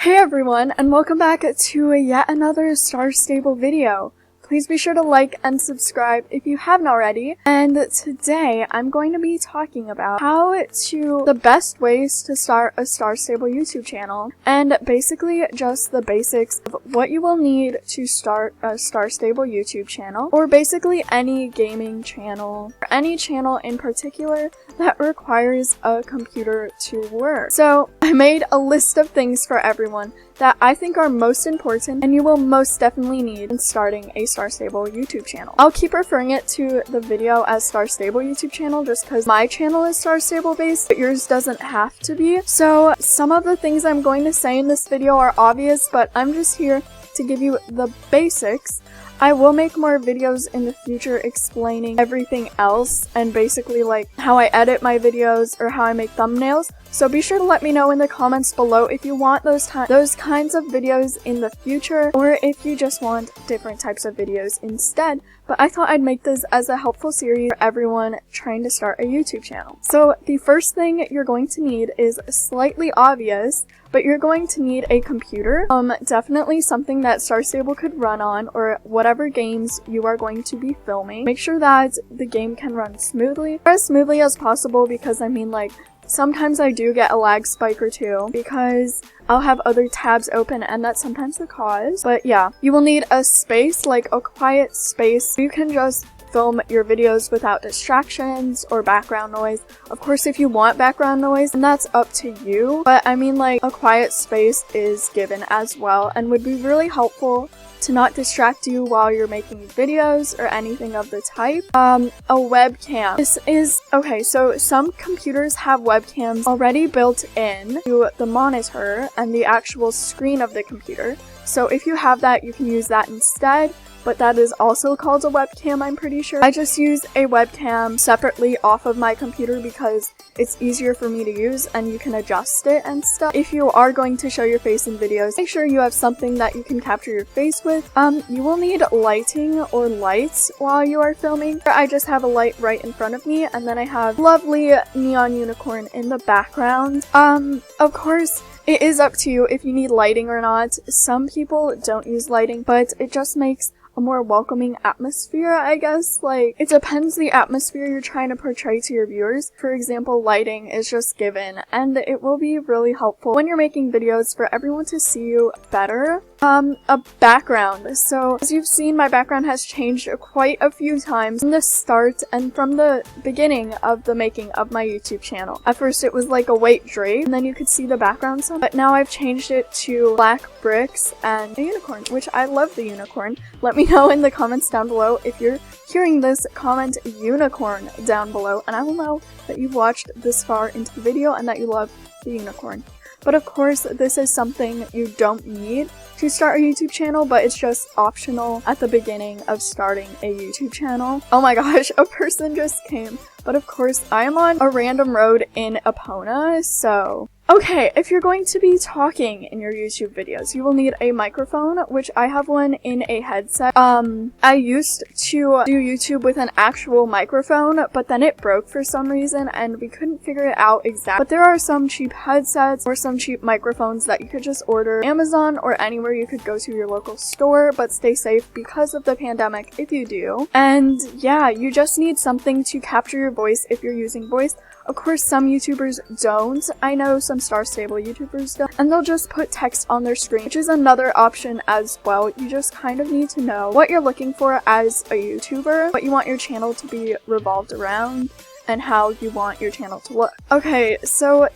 Hey everyone, and welcome back to yet another Star Stable video. Please be sure to like and subscribe if you haven't already. And today I'm going to be talking about the best ways to start a Star Stable YouTube channel, and basically just the basics of what you will need to start a Star Stable YouTube channel, or basically any gaming channel, or any channel in particular that requires a computer to work. So I made a list of things for everyone that I think are most important and you will most definitely need in starting a Star Stable YouTube channel. I'll keep referring it to the video as Star Stable YouTube channel just because my channel is Star Stable based, but yours doesn't have to be. So some of the things I'm going to say in this video are obvious, but I'm just here to give you the basics. I will make more videos in the future explaining everything else and basically like how I edit my videos or how I make thumbnails. So be sure to let me know in the comments below if you want those kinds of videos in the future, or if you just want different types of videos instead. But I thought I'd make this as a helpful series for everyone trying to start a YouTube channel. So the first thing you're going to need is slightly obvious, but you're going to need a computer. Definitely something that Star Stable could run on, or whatever games you are going to be filming. Make sure that the game can run smoothly, or as smoothly as possible, because I mean, like, sometimes I do get a lag spike or two because I'll have other tabs open, and that's sometimes the cause. But yeah, you will need a space, like a quiet space. You can just film your videos without distractions or background noise. Of course, if you want background noise, then that's up to you. But I mean, like, a quiet space is given as well and would be really helpful to not distract you while you're making videos or anything of the type. A webcam. This is, okay, so some computers have webcams already built in to the monitor and the actual screen of the computer. So if you have that, you can use that instead. But that is also called a webcam, I'm pretty sure. I just use a webcam separately off of my computer because it's easier for me to use and you can adjust it and stuff. If you are going to show your face in videos, make sure you have something that you can capture your face with. You will need lighting or lights while you are filming. I just have a light right in front of me, and then I have lovely neon unicorn in the background. Of course, it is up to you if you need lighting or not. Some people don't use lighting, but it just makes a more welcoming atmosphere, I guess. Like, it depends the atmosphere you're trying to portray to your viewers. For example, lighting is just given, and it will be really helpful when you're making videos for everyone to see you better. A background. So, as you've seen, my background has changed quite a few times from the start and from the beginning of the making of my YouTube channel. At first it was like a white drape, and then you could see the background some, but now I've changed it to black bricks and a unicorn, which I love the unicorn. Let me know in the comments down below. If you're hearing this, comment unicorn down below, and I will know that you've watched this far into the video and that you love the unicorn. But of course, this is something you don't need to start a YouTube channel, but it's just optional at the beginning of starting a YouTube channel. Oh my gosh, a person just came. But of course, I am on a random road in Epona, so... Okay, if you're going to be talking in your YouTube videos, you will need a microphone, which I have one in a headset. I used to do YouTube with an actual microphone, but then it broke for some reason and we couldn't figure it out exactly. But there are some cheap headsets or some cheap microphones that you could just order on Amazon or anywhere you could go to your local store, but stay safe because of the pandemic if you do. And yeah, you just need something to capture your voice if you're using voice. Of course, some YouTubers don't. I know some Star Stable YouTubers don't. And they'll just put text on their screen, which is another option as well. You just kind of need to know what you're looking for as a YouTuber, what you want your channel to be revolved around, and how you want your channel to look. Okay, so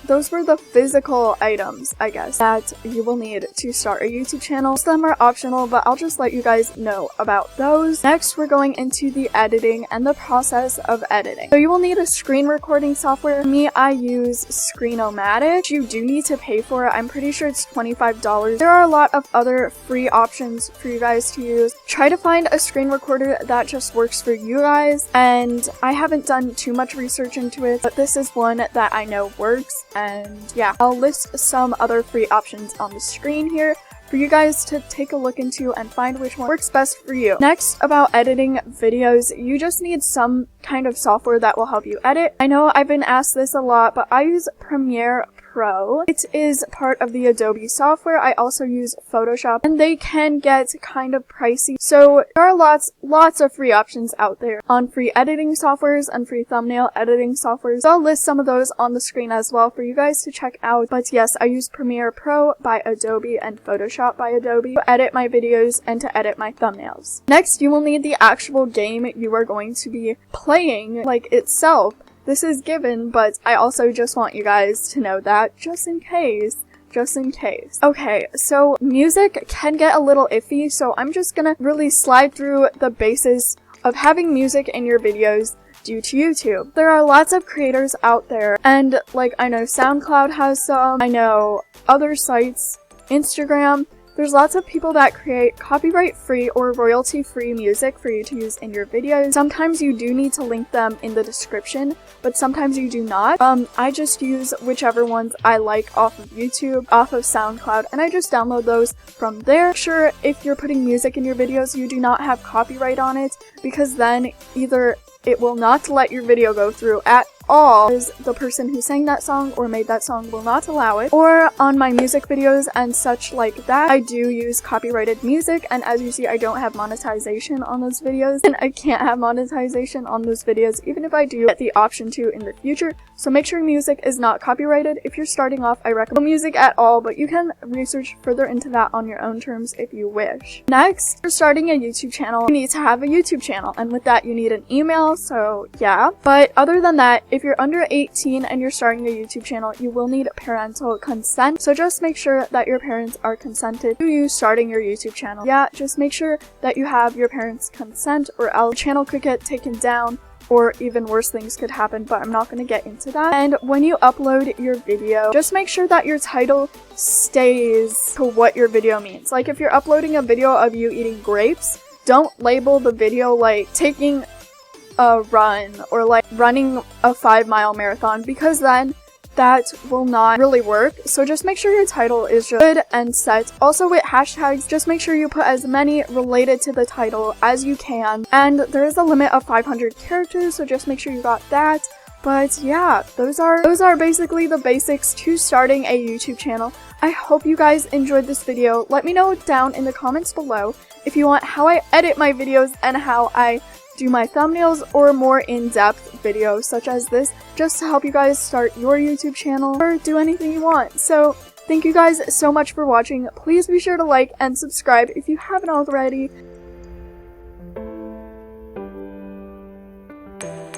those were the physical items, I guess, that you will need to start a YouTube channel. Some are optional, but I'll just let you guys know about those. Next, we're going into the editing and the process of editing. So you will need a screen recording software. For me, I use Screenomatic. You do need to pay for it. I'm pretty sure it's $25. There are a lot of other free options for you guys to use. Try to find a screen recorder that just works for you guys, and I haven't done too much research into it, but this is one that I know works, and yeah, I'll list some other free options on the screen here. for you guys to take a look into and find which one works best for you. Next, about editing videos, you just need some kind of software that will help you edit. I know I've been asked this a lot, but I use Premiere Pro. It is part of the Adobe software. I also use Photoshop, and they can get kind of pricey. So there are lots of free options out there on free editing softwares and free thumbnail editing softwares. So I'll list some of those on the screen as well for you guys to check out. But yes, I use Premiere Pro by Adobe and Photoshop by Adobe to edit my videos and to edit my thumbnails. Next, you will need the actual game you are going to be playing, like itself. This is given, but I also just want you guys to know that just in case. Okay, so music can get a little iffy, so I'm just gonna really slide through the basis of having music in your videos due to YouTube. There are lots of creators out there, and like I know SoundCloud has some, I know other sites, Instagram. There's lots of people that create copyright-free or royalty-free music for you to use in your videos. Sometimes you do need to link them in the description, but sometimes you do not. I just use whichever ones I like off of YouTube, off of SoundCloud, and I just download those from there. Make sure if you're putting music in your videos, you do not have copyright on it, because then either it will not let your video go through at all, because the person who sang that song or made that song will not allow it. Or on my music videos and such like that, I do use copyrighted music, and as you see, I don't have monetization on those videos, and I can't have monetization on those videos even if I do get the option to in the future. So make sure music is not copyrighted. If you're starting off, I recommend no music at all, but you can research further into that on your own terms if you wish. Next, for starting a YouTube channel, you need to have a YouTube channel, and with that you need an email, so yeah. But other than that, if you're under 18 and you're starting a YouTube channel, you will need parental consent. So just make sure that your parents are consented to you starting your YouTube channel. Yeah, just make sure that you have your parents' consent, or else your channel could get taken down, or even worse things could happen, but I'm not going to get into that. And when you upload your video, just make sure that your title stays to what your video means. Like if you're uploading a video of you eating grapes, don't label the video like taking a run or like running a 5-mile marathon, because then that will not really work. So just make sure your title is just good and set. Also with hashtags, just make sure you put as many related to the title as you can, and there is a limit of 500 characters, so just make sure you got that. But yeah, those are basically the basics to starting a YouTube channel. I hope you guys enjoyed this video. Let me know down in the comments below if you want how I edit my videos and how I do my thumbnails, or more in-depth videos such as this, just to help you guys start your YouTube channel or do anything you want. So thank you guys so much for watching. Please be sure to like and subscribe if you haven't already.